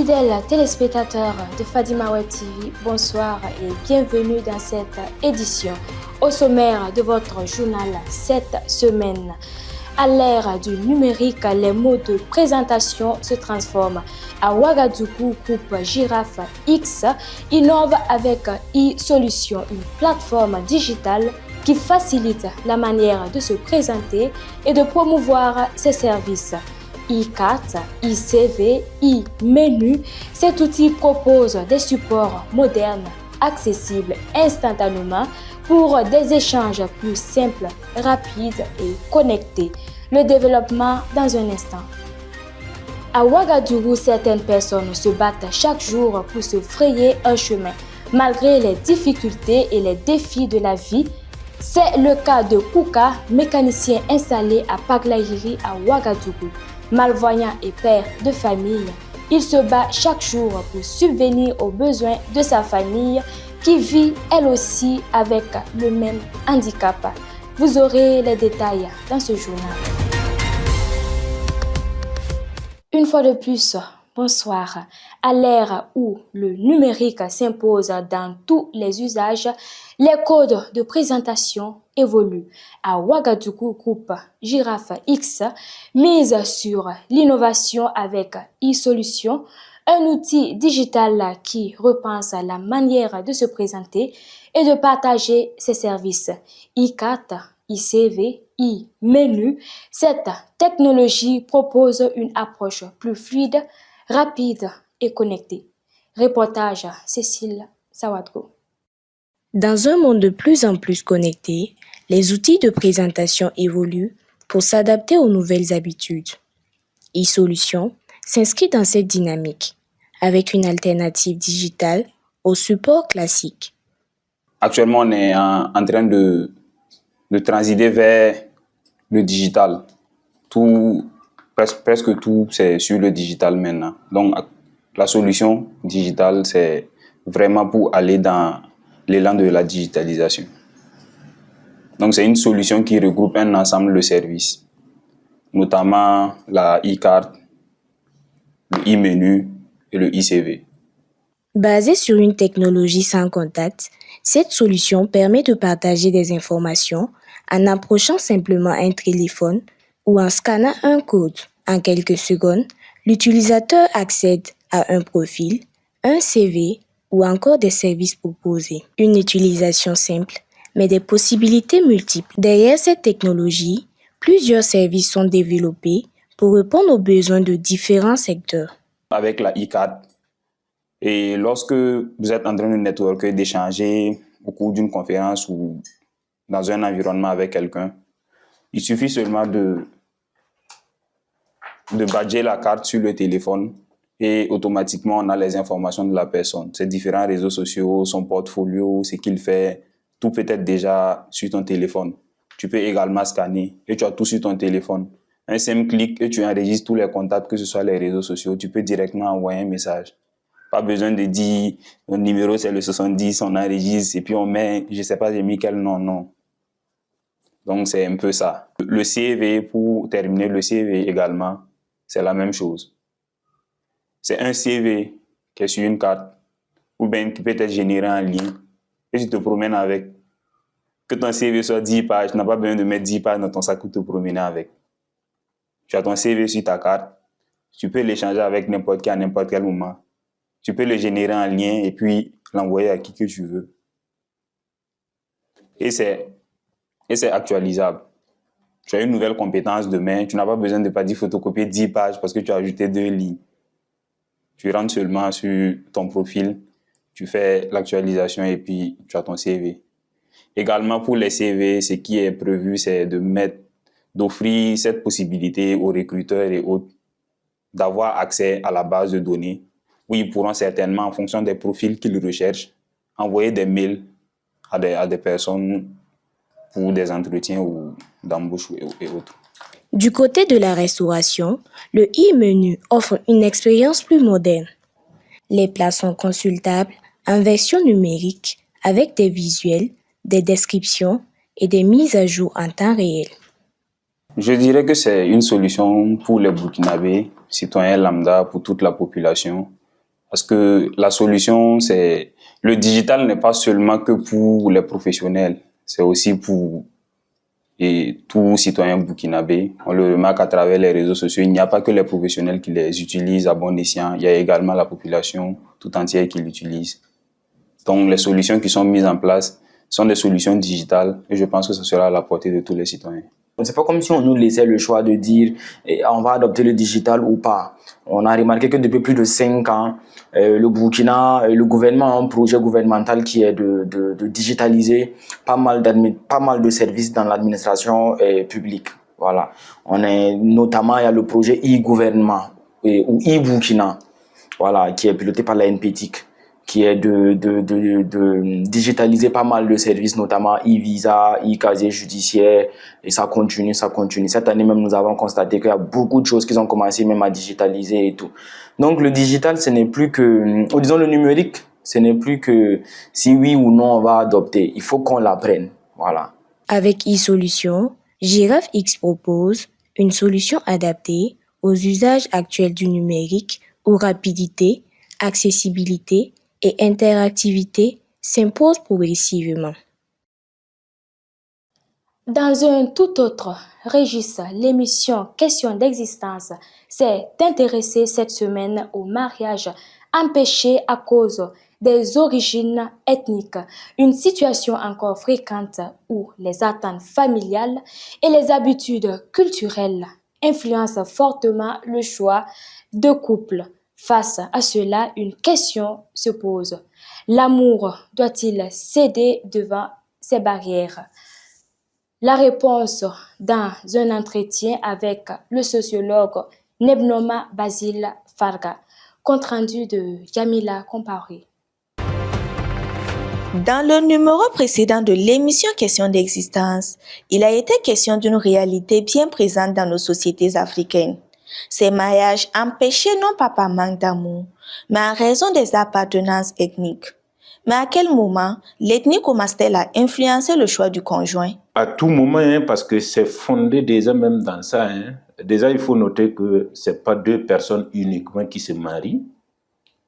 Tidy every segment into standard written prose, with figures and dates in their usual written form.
Fidèles téléspectateurs de Fadima Web TV, bonsoir et bienvenue dans cette édition. Au sommaire de votre journal cette semaine, à l'ère du numérique, les mots de présentation se transforment. À Ouagadougou, groupe Giraffe X innove avec e-Solutions, une plateforme digitale qui facilite la manière de se présenter et de promouvoir ses services. e-carte, e-CV, e-menu, cet outil propose des supports modernes, accessibles instantanément pour des échanges plus simples, rapides et connectés. Le développement dans un instant. À Ouagadougou, certaines personnes se battent chaque jour pour se frayer un chemin, malgré les difficultés et les défis de la vie. C'est le cas de Kouka, mécanicien installé à Paglayiri à Ouagadougou. Malvoyant et père de famille, il se bat chaque jour pour subvenir aux besoins de sa famille qui vit elle aussi avec le même handicap. Vous aurez les détails dans ce journal. Une fois de plus, bonsoir. À l'ère où le numérique s'impose dans tous les usages, les codes de présentation évoluent. À Ouagadougou, groupe Giraffe X mise sur l'innovation avec e-Solutions, un outil digital qui repense la manière de se présenter et de partager ses services. e-carte, e-CV, e-menu, cette technologie propose une approche plus fluide, rapide et connectée. Reportage Cécile Sawadro. Dans un monde de plus en plus connecté, les outils de présentation évoluent pour s'adapter aux nouvelles habitudes. e-Solutions s'inscrit dans cette dynamique avec une alternative digitale au support classique. Actuellement, on est en train de transiter vers le digital. Presque tout, c'est sur le digital maintenant. Donc, la solution digitale, c'est vraiment pour aller dans l'élan de la digitalisation. Donc, c'est une solution qui regroupe un ensemble de services, notamment la e-carte, le e-menu et le e-CV. Basée sur une technologie sans contact, cette solution permet de partager des informations en approchant simplement un téléphone ou en scannant un code. En quelques secondes, l'utilisateur accède à un profil, un CV ou encore des services proposés. Une utilisation simple, mais des possibilités multiples. Derrière cette technologie, plusieurs services sont développés pour répondre aux besoins de différents secteurs. Avec la e-carte, et lorsque vous êtes en train de networker, d'échanger au cours d'une conférence ou dans un environnement avec quelqu'un, il suffit seulement de badger la carte sur le téléphone et automatiquement on a les informations de la personne, ses différents réseaux sociaux, son portfolio, ce qu'il fait, tout peut être déjà sur ton téléphone. Tu peux également scanner et tu as tout sur ton téléphone. Un simple clic et tu enregistres tous les contacts, que ce soit les réseaux sociaux, tu peux directement envoyer un message. Pas besoin de dire mon numéro c'est le 70, on enregistre et puis on met, je sais pas, j'ai mis quel nom, non. Donc c'est un peu ça. Le CV, pour terminer, le CV également, c'est la même chose. C'est un CV qui est sur une carte ou bien qui peut être généré en ligne et tu te promènes avec. Que ton CV soit 10 pages, tu n'as pas besoin de mettre 10 pages dans ton sac pour te promener avec. Tu as ton CV sur ta carte, tu peux l'échanger avec n'importe qui à n'importe quel moment. Tu peux le générer en lien et puis l'envoyer à qui que tu veux. Et c'est actualisable. Tu as une nouvelle compétence demain, tu n'as pas besoin de pas dire photocopier 10 pages parce que tu as ajouté 2 lignes. Tu rentres seulement sur ton profil, tu fais l'actualisation et puis tu as ton CV. Également pour les CV, ce qui est prévu, c'est d'offrir cette possibilité aux recruteurs et autres d'avoir accès à la base de données où ils pourront certainement, en fonction des profils qu'ils recherchent, envoyer des mails à des personnes pour des entretiens ou d'embauche et autres. Du côté de la restauration, le e-menu offre une expérience plus moderne. Les plats sont consultables en version numérique avec des visuels, des descriptions et des mises à jour en temps réel. Je dirais que c'est une solution pour les Burkinabés, citoyens lambda, pour toute la population, Parce que la solution, c'est... Le digital n'est pas seulement que pour les professionnels, c'est aussi pour tout citoyen burkinabé. On le remarque à travers les réseaux sociaux. Il n'y a pas que les professionnels qui les utilisent à bon escient, il y a également la population tout entière qui l'utilise. Donc les solutions qui sont mises en place sont des solutions digitales et je pense que ce sera à la portée de tous les citoyens. C'est pas comme si on nous laissait le choix de dire on va adopter le digital ou pas. On a remarqué que depuis plus de 5 ans, le Burkina, le gouvernement a un projet gouvernemental qui est de digitaliser pas mal de services dans l'administration publique. Voilà. Notamment, il y a le projet e-gouvernement ou e-Burkina, voilà, qui est piloté par la NPTIC, qui est de digitaliser pas mal de services, notamment e-visa, e-casier judiciaire, et ça continue. Cette année même, nous avons constaté qu'il y a beaucoup de choses qui ont commencé même à digitaliser et tout. Donc le digital, ce n'est plus que, ou disons le numérique, ce n'est plus que si oui ou non on va adopter, il faut qu'on l'apprenne, voilà. Avec e-Solutions, Giraffe X propose une solution adaptée aux usages actuels du numérique où rapidité, accessibilité et interactivité s'imposent progressivement. Dans un tout autre registre, l'émission Question d'existence s'est intéressée cette semaine au mariage empêché à cause des origines ethniques, une situation encore fréquente où les attentes familiales et les habitudes culturelles influencent fortement le choix de couple. Face à cela, une question se pose. L'amour doit-il céder devant ces barrières? La réponse dans un entretien avec le sociologue Nebnoma Basile Farga, compte rendu de Jamila Comparé. Dans le numéro précédent de l'émission Question d'existence, il a été question d'une réalité bien présente dans nos sociétés africaines. Ces mariages empêchés non pas par manque d'amour, mais en raison des appartenances ethniques. Mais à quel moment l'ethnie commence-t-elle à influencer le choix du conjoint? À tout moment, parce que c'est fondé déjà même dans ça. Déjà, il faut noter que ce n'est pas deux personnes uniquement qui se marient,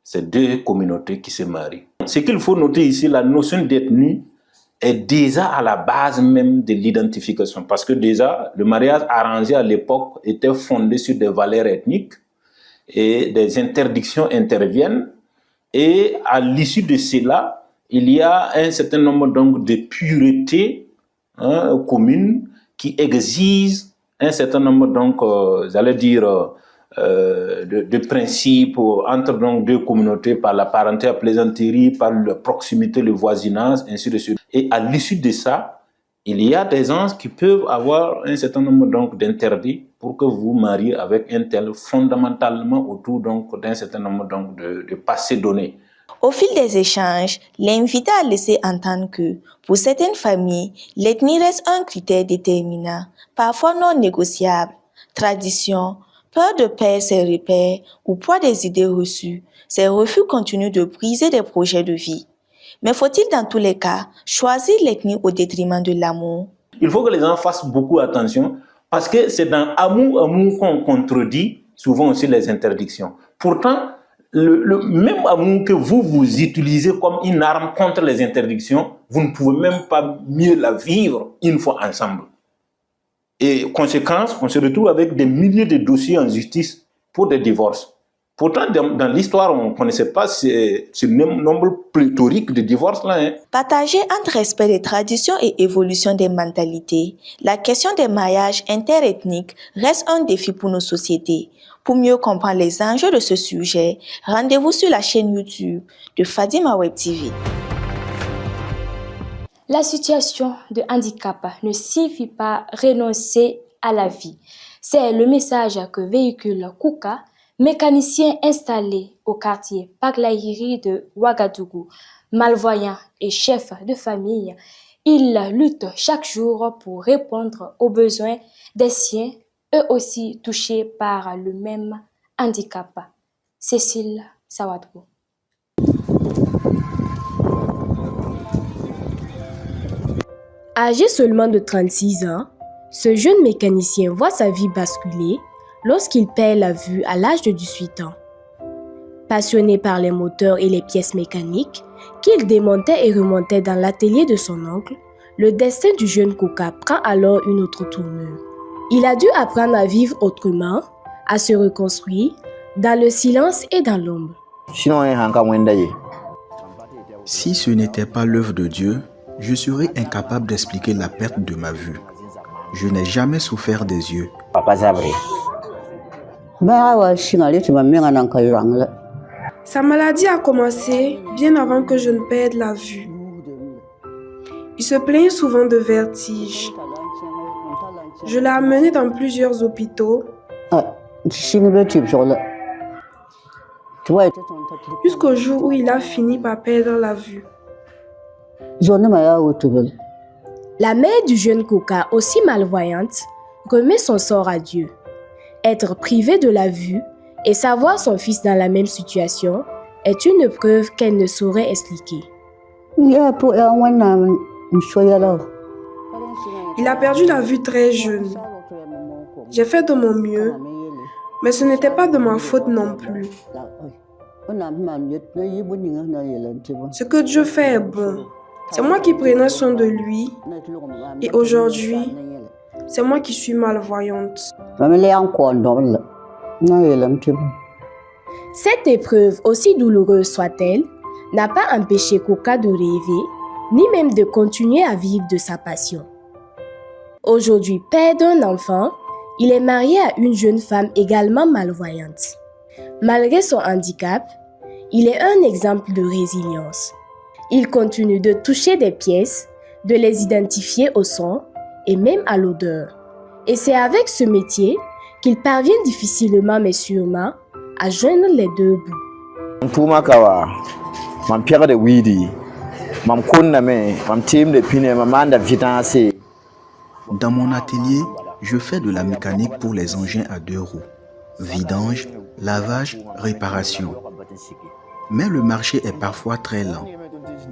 c'est deux communautés qui se marient. Ce qu'il faut noter ici, la notion d'ethnie est déjà à la base même de l'identification. Parce que déjà, le mariage arrangé à l'époque était fondé sur des valeurs ethniques et des interdictions interviennent. Et à l'issue de cela, il y a un certain nombre donc de puretés communes qui exigent un certain nombre donc, de principes entre donc deux communautés par la parenté à plaisanterie, par la proximité, le voisinage, ainsi de suite. Et à l'issue de ça, il y a des gens qui peuvent avoir un certain nombre donc d'interdits pour que vous mariez avec un tel fondamentalement autour donc d'un certain nombre donc de passés donnés. Au fil des échanges, l'invité a laissé entendre que, pour certaines familles, l'ethnie reste un critère déterminant, parfois non négociable. Tradition, peur de perdre ses repères ou poids des idées reçues, ces refus continuent de briser des projets de vie. Mais faut-il dans tous les cas choisir l'ethnie au détriment de l'amour? Il faut que les gens fassent beaucoup attention parce que c'est dans amour qu'on contredit souvent aussi les interdictions. Pourtant, le même amour que vous utilisez comme une arme contre les interdictions, vous ne pouvez même pas mieux la vivre une fois ensemble. Et conséquence, on se retrouve avec des milliers de dossiers en justice pour des divorces. Pourtant, dans l'histoire, on ne connaissait pas ce nombre pléthorique de divorces-là. Partagé entre respect des traditions et évolution des mentalités, la question des mariages interethniques reste un défi pour nos sociétés. Pour mieux comprendre les enjeux de ce sujet, rendez-vous sur la chaîne YouTube de Fadima Web TV. La situation de handicap ne signifie pas renoncer à la vie. C'est le message que véhicule Kouka, mécanicien installé au quartier Paglaïri de Ouagadougou. Malvoyant et chef de famille, il lutte chaque jour pour répondre aux besoins des siens, eux aussi touchés par le même handicap. Cécile Sawadou. Âgé seulement de 36 ans, ce jeune mécanicien voit sa vie basculer lorsqu'il perd la vue à l'âge de 18 ans. Passionné par les moteurs et les pièces mécaniques, qu'il démontait et remontait dans l'atelier de son oncle, le destin du jeune Koka prend alors une autre tournure. Il a dû apprendre à vivre autrement, à se reconstruire, dans le silence et dans l'ombre. Si ce n'était pas l'œuvre de Dieu, je serais incapable d'expliquer la perte de ma vue. Je n'ai jamais souffert des yeux. Sa maladie a commencé bien avant que je ne perde la vue. Il se plaignait souvent de vertige. Je l'ai amené dans plusieurs hôpitaux jusqu'au jour où il a fini par perdre la vue. La mère du jeune Koka, aussi malvoyante, remet son sort à Dieu. Être privé de la vue et savoir son fils dans la même situation est une preuve qu'elle ne saurait expliquer. Il a perdu la vue très jeune. J'ai fait de mon mieux, mais ce n'était pas de ma faute non plus. Ce que Dieu fait est bon. C'est moi qui prenais soin de lui et aujourd'hui, c'est moi qui suis malvoyante. Cette épreuve, aussi douloureuse soit-elle, n'a pas empêché Koka de rêver, ni même de continuer à vivre de sa passion. Aujourd'hui, père d'un enfant, il est marié à une jeune femme également malvoyante. Malgré son handicap, il est un exemple de résilience. Il continue de toucher des pièces, de les identifier au son et même à l'odeur. Et c'est avec ce métier qu'il parvient difficilement mais sûrement à joindre les deux bouts. Dans mon atelier, je fais de la mécanique pour les engins à 2 roues. Vidange, lavage, réparation. Mais le marché est parfois très lent.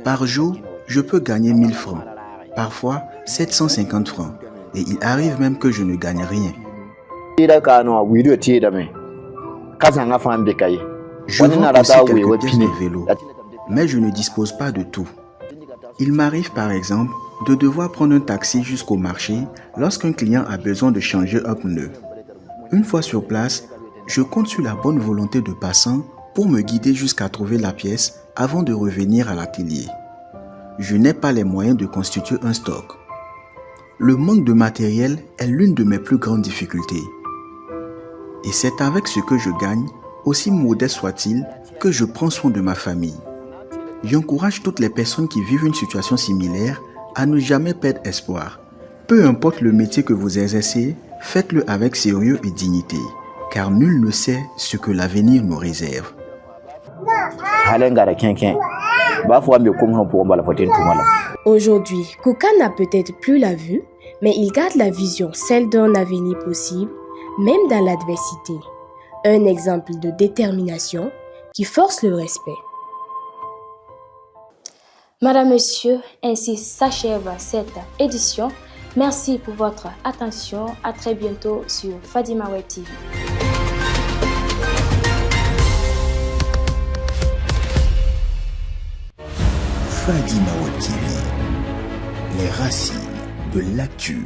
Par jour, je peux gagner 1000 francs, parfois 750 francs. Et il arrive même que je ne gagne rien. Je vends aussi quelques pièces de vélo, mais je ne dispose pas de tout. Il m'arrive par exemple de devoir prendre un taxi jusqu'au marché lorsqu'un client a besoin de changer un pneu. Une fois sur place, je compte sur la bonne volonté de passants pour me guider jusqu'à trouver la pièce avant de revenir à l'atelier. Je n'ai pas les moyens de constituer un stock. Le manque de matériel est l'une de mes plus grandes difficultés. Et c'est avec ce que je gagne, aussi modeste soit-il, que je prends soin de ma famille. J'encourage toutes les personnes qui vivent une situation similaire à ne jamais perdre espoir. Peu importe le métier que vous exercez, faites-le avec sérieux et dignité, car nul ne sait ce que l'avenir nous réserve. Aujourd'hui, Koka n'a peut-être plus la vue, mais il garde la vision, celle d'un avenir possible, même dans l'adversité. Un exemple de détermination qui force le respect. Madame, Monsieur, ainsi s'achève cette édition. Merci pour votre attention. À très bientôt sur Fadima Web TV. Fadima Web TV, les racines de l'actu.